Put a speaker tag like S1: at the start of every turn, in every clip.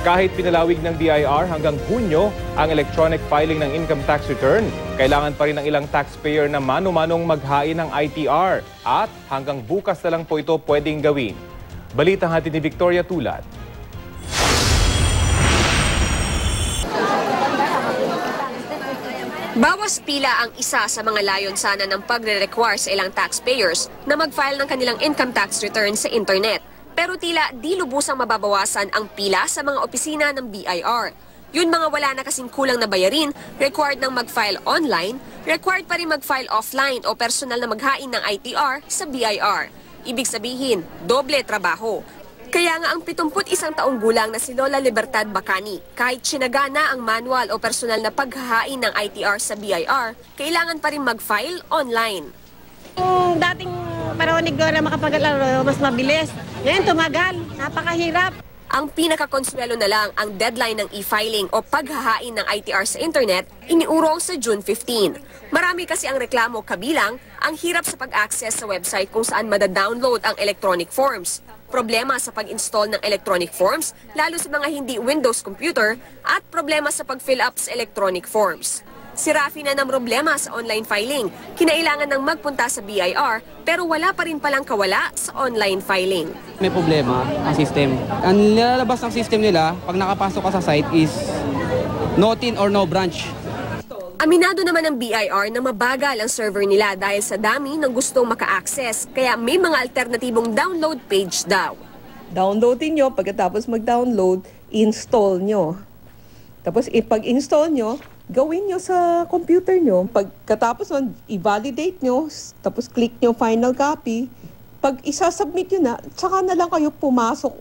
S1: Kahit pinalawig ng BIR hanggang Hunyo ang electronic filing ng income tax return, kailangan pa rin ng ilang taxpayer na mano-manong maghain ng ITR at hanggang bukas na lang po ito pwedeng gawin. Balita hatid ni Victoria Tulad.
S2: Bawas pila ang isa sa mga layon sana ng pagre-require sa ilang taxpayers na mag-file ng kanilang income tax return sa internet. Pero tila di lubusang mababawasan ang pila sa mga opisina ng BIR. Yun mga wala na kasing kulang na bayarin, required ng mag-file online, required pa rin mag-file offline o personal na maghain ng ITR sa BIR. Ibig sabihin, doble trabaho. Kaya nga ang 71 taong gulang na si Lola Libertad Bacani, kahit sinaga na ang manual o personal na paghahain ng ITR sa BIR, kailangan pa rin mag-file online.
S3: Kung dating paraonig ko na makapaglaro, mas mabilis. Ngayon tumagal, napakahirap.
S2: Ang pinakakonsuelo na lang ang deadline ng e-filing o paghahain ng ITR sa internet iniurong sa June 15. Marami kasi ang reklamo kabilang ang hirap sa pag-access sa website kung saan madadownload ang electronic forms. Problema sa pag-install ng electronic forms lalo sa mga hindi Windows computer at problema sa pag-fill up sa electronic forms. Si Rafi na ng problema sa online filing. Kinailangan ng magpunta sa BIR pero wala pa rin palang kawala sa online filing.
S4: May problema ang system. Ang nilalabas ng system nila pag nakapasok ka sa site is no tin or no branch.
S2: Aminado naman ng BIR na mabagal ang server nila dahil sa dami ng gustong maka-access kaya may mga alternatibong download page daw.
S5: Downloadin nyo, pagkatapos mag-download, install nyo. Tapos pag-install nyo, gawin nyo sa computer nyo. Pagkatapos i-validate nyo, tapos click nyo final copy. Pag isasubmit nyo na, tsaka na lang kayo pumasok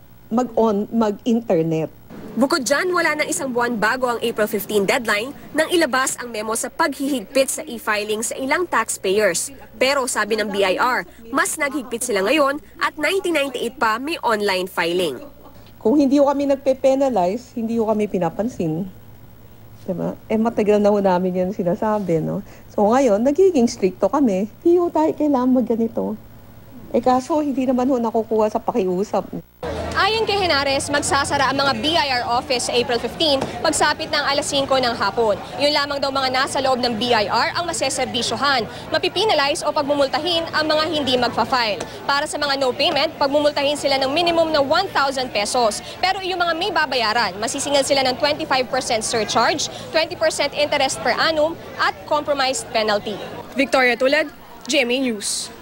S5: mag-internet.
S2: Bukod dyan, wala ng isang buwan bago ang April 15 deadline nang ilabas ang memo sa paghihigpit sa e-filing sa ilang taxpayers. Pero sabi ng BIR, mas naghigpit sila ngayon at 1998 pa may online filing.
S5: Kung hindi ko kami nagpe-penalize, hindi ko kami pinapansin. Diba? Matagal na ho namin yan sinasabi, no? So ngayon, nagiging stricto kami. Hindi ho tayo kailangan magganito. Kaso hindi naman ho nakukuha sa pakiusap.
S2: Ayon kay Henares, magsasara ang mga BIR office sa April 15 pagsapit ng alas 5 ng hapon. Yun lamang daw mga nasa loob ng BIR ang maseserbisyohan. Mapipinalize o pagmumultahin ang mga hindi magfa-file. Para sa mga no payment, pagmumultahin sila ng minimum na 1,000 pesos. Pero yung mga may babayaran, masisingil sila ng 25% surcharge, 20% interest per annum at compromised penalty. Victoria Tulad, GMA News.